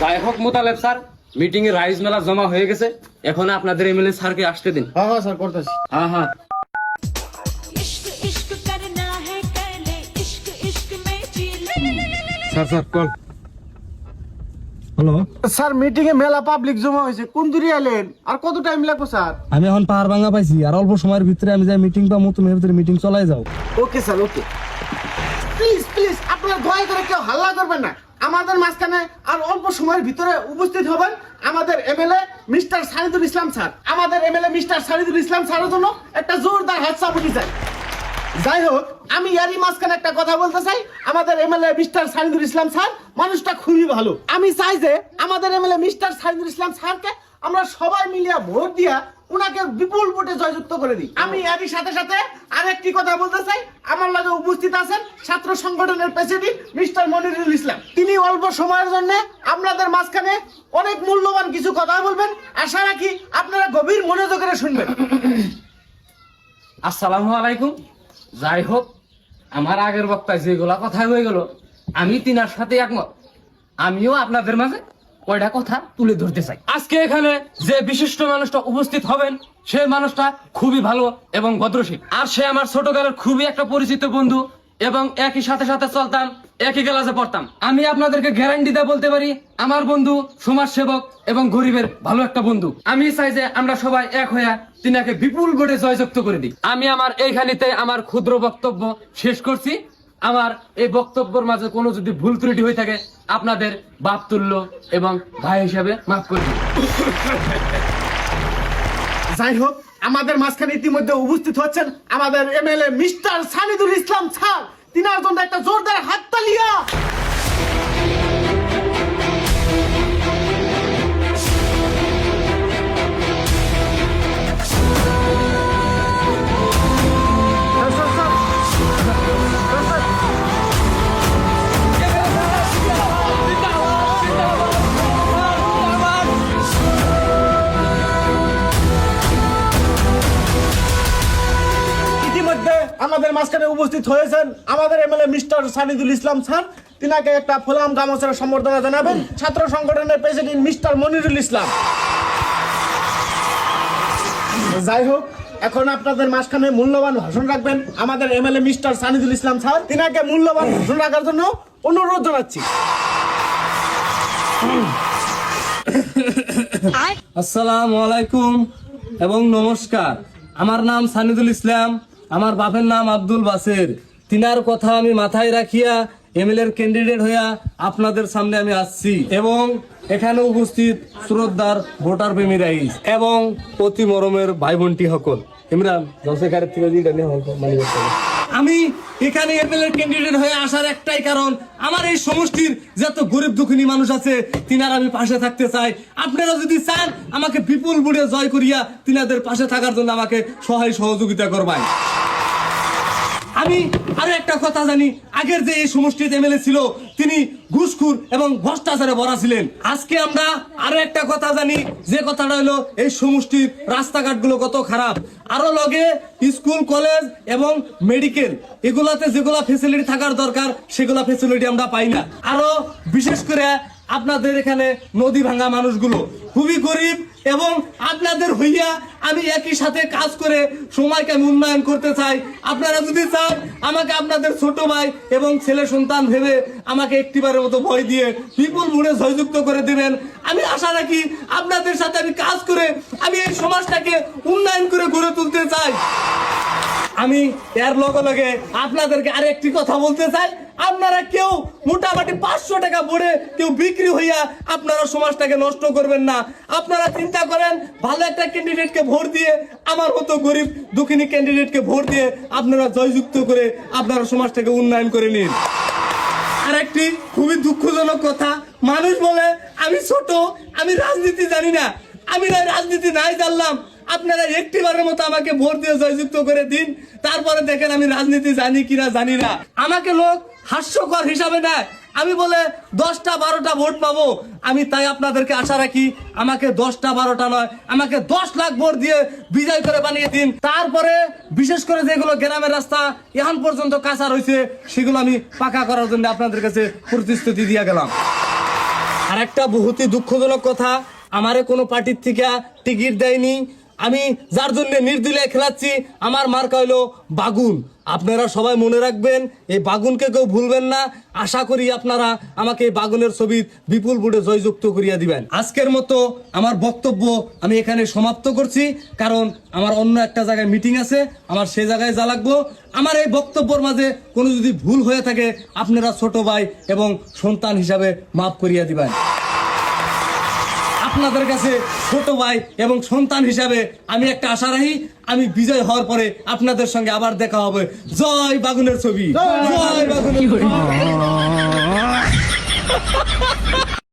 যাই হোক Motaleb sir, meeting এ rise মেলা জমা হয়ে গেছে, এখন আপনাদের এমএলএ স্যারকে আসতে দিন। হ্যাঁ হ্যাঁ স্যার করতেছি। হ্যাঁ হ্যাঁ। Sir sir call. Hello sir meeting এ মেলা পাবলিক জমা হয়েছে, কোন দূরে এলেন? আর কত টাইম লাগবে স্যার? আমি এখন পাহাড় ভাঙা পাইছি, আর অল্প সময়ের ভিতরে আমি যাই মিটিং পাবো, তুমি এর ভিতরে মিটিং চলাই যাও। Okay sir okay. Please please আপনারা দয়া করে কেউ হাল্লা করবেন না। আমাদের মাঝখানে আর অল্প সময়ের ভিতরে উপস্থিত হবেন আমাদের এমএলএ মিস্টার সানিদুল ইসলাম স্যার। আমাদের এমএলএ মিস্টার সানিদুল ইসলাম স্যারের জন্য একটা জোরদার হাততালি চাই। যাই হোক, আমি এরই মাঝখানে একটা কথা বলতে চাই। আমাদের এমএলএ মিস্টার সানিদুল ইসলাম স্যার মানুষটা খুবই ভালো। আমি চাই যে আমাদের এমএলএ মিস্টার সানিদুল ইসলাম স্যারকে আমরা সবাই মিলিয়ে ভোট দিয়া উনাকে বিপুল ভোটে জয়যুক্ত করে দিই। আমি এরই সাথে সাথে আরেকটি কথা বলতে চাই। আমার লগে উপস্থিত আছেন ছাত্র সংগঠনের প্রেসিডেন্ট মিস্টার মনিরুল ইসলাম। তিনি অল্প সময়ের জন্য আপনাদের মাঝখানে অনেক মূল্যবান কিছু কথা বলবেন। আশা রাখি আপনারা গভীর মনোযোগের শুনবেন। আসসালামু আলাইকুম। যাই হোক, আমার আগের বক্তায় যেগুলা কথা হয়ে গেল, আমি তিনার সাথে একমত। আমিও আপনাদের মাঝে কয়টা কথা তুলে ধরতে চাই। আজকে এখানে যে বিশিষ্ট মানুষটা উপস্থিত হবেন, সে মানুষটা খুবই ভালো এবং ভদ্রশীল। আর সে আমার ছোটকালের খুবই একটা পরিচিত বন্ধু, এবং একই সাথে সাথে চলতাম, একই ক্লাসে পড়তাম। আমি আপনাদেরকে গ্যারান্টি দিয়ে বলতে পারি, আমার বন্ধু সমাজ সেবক এবং গরিবের ভালো একটা বন্ধু। আমি চাই যে আমরা সবাই এক হয়ে তিনাকে বিপুল ভোটে জয়যুক্ত করে দিই। আমি আমার এইখানিতে আমার ক্ষুদ্র বক্তব্য শেষ করছি। আমার এই বক্তব্যের মাঝে কোনো যদি ভুল ত্রুটি হয়ে থাকে, আপনাদের বাপ তুল্য এবং ভাই হিসাবে মাফ করে দিন। যাই হোক, আমাদের মাঝখানে ইতিমধ্যে উপস্থিত হচ্ছেন আমাদের এমএলএ মিস্টার সানিদুল ইসলাম স্যার। তিনার জন্য একটা জোরদার হাততালিয়া। ইতিমধ্যে আমাদের মাঝখানে উপস্থিত হয়েছেন আমাদের এমএলএ মিস্টার সানিদুল ইসলাম স্যার। তিনাকে একটা ফোলাম গামছার সম্বর্ধনা জানাবেন ছাত্র সংগঠনের প্রেসিডেন্ট মিস্টার মনিরুল ইসলাম। যাই হোক, এখন আপনাদের মাঝখানে মূল্যবান ভাষণ রাখবেন আমাদের এমএলএ মিস্টার সানিদুল ইসলাম স্যার। তিনাকে মূল্যবান ভাষণ রাখার জন্য অনুরোধ জানাচ্ছি। আসসালামু আলাইকুম এবং নমস্কার। আমার নাম সানিদুল ইসলাম, আমার বাপের নাম আব্দুল বাসের। তিনার কথা আমি মাথায় রাখিয়া এমএলএর ক্যান্ডিডেট হইয়া আপনাদের সামনে আমি আসছি, এবং এখানে উপস্থিত শ্রদ্ধার ভোটার প্রেমী রাইস এবং অতি মরমের ভাই বোনটি সকল। ইমরান আমি এখানে এমএলএর ক্যান্ডিডেট হয়ে আসার একটাই কারণ, আমার এই সমষ্টির যত গরিব দুঃখিনী মানুষ আছে, তিনার আমি পাশে থাকতে চাই। আপনারা যদি চান আমাকে বিপুল ভোটে জয় করিয়া তিনাদের পাশে থাকার জন্য আমাকে সহায় সহযোগিতা করবেন। আমি আরো একটা কথা জানি, আগের যে এই সমষ্টির এমএলএ ছিল তিনি ঘুষখোর এবং ভ্রষ্টাচারে ভরা ছিলেন। আজকে আমরা আরো একটা কথা জানি, যে কথাটা হলো এই সমষ্টির রাস্তাঘাটগুলো কত খারাপ। আরো লগে স্কুল কলেজ এবং মেডিকেল এগুলাতে যেগুলা ফেসিলিটি থাকার দরকার সেগুলা ফেসিলিটি আমরা পাই না। আরো বিশেষ করে আপনাদের এখানে নদী ভাঙা মানুষগুলো খুবই গরিব, এবং আপনাদের হইয়া আমি একই সাথে কাজ করে সময়কে আমি উন্নয়ন করতে চাই। আপনারা যদি চান আমাকে আপনাদের ছোট ভাই এবং ছেলে সন্তান ভেবে আমাকে একটিবারের মতো ভয় দিয়ে বিপুল ভোটে জয়যুক্ত করে দিবেন। আমি আশা রাখি আপনাদের সাথে আমি কাজ করে আমি এই সমাজটাকে উন্নয়ন করে গড়ে তুলতে চাই। আমি এর লগে লগে আপনাদেরকে আরেকটি কথা বলতে চাই, আপনারা কেউ মোটামুটি 500 টাকা ভরে কেউ বিক্রি হইয়া আপনারা সমাজটাকে নষ্ট করবেন না। আপনারা চিন্তা করেন, ভালো একটা ক্যান্ডিডেটকে ভোট দিয়ে, আমার মতো গরিব দুঃখিনী ক্যান্ডিডেটকে ভোট দিয়ে আপনারা জয়যুক্ত করে আপনারা সমাজটাকে উন্নয়ন করে নিন। আর একটি খুবই দুঃখজনক কথা, মানুষ বলে আমি ছোট, আমি রাজনীতি জানি না। আমি রাজনীতি নাই জানলাম, আপনারা একটিবারের মতো আমাকে ভোট দিয়ে জয়যুক্ত করে দিন, তারপরে দেখেন আমি রাজনীতি জানি কিনা জানি না। আমাকে লোক হাস্যকর হিসাবে নেয়, আমি বলে 10টা 12টা ভোট পাবো। আমি তাই আপনাদেরকে আশা রাখি আমাকে 10টা 12টা নয়, আমাকে 10 লাখ ভোট দিয়ে বিজয় করে বানিয়ে দিন। তারপরে বিশেষ করে যেগুলো গ্রামের রাস্তা এখন পর্যন্ত কাঁচা রয়েছে সেগুলো আমি পাকা করার জন্য আপনাদের কাছে প্রতিশ্রুতি দিয়ে গেলাম। আর একটা বহুতই দুঃখজনক কথা, আমারে কোনো পার্টির থেকে টিকিট দেয়নি। আমি যার জন্য নির্দিলে খেলাচ্ছি, আমার মার্কা হইলো বাগুন। আপনারা সবাই মনে রাখবেন, এই বাগুনকে কেউ ভুলবেন না। আশা করি আপনারা আমাকে এই বাগুনের ছবি বিপুল ভোটে জয়যুক্ত করিয়া দিবেন। আজকের মতো আমার বক্তব্য আমি এখানে সমাপ্ত করছি, কারণ আমার অন্য একটা জায়গায় মিটিং আছে, আমার সেই জায়গায় যা লাগবো। আমার এই বক্তব্যের মাঝে কোনো যদি ভুল হয়ে থাকে, আপনারা ছোট ভাই এবং সন্তান হিসাবে মাফ করিয়া দিবেন। আপনাদের কাছে ছোট ভাই এবং সন্তান হিসাবে আমি একটা আশা রাখি, আমি বিজয় হওয়ার পরে আপনাদের সঙ্গে আবার দেখা হবে। জয় বাগুনের ছবি, জয় বাগুনের ছবি।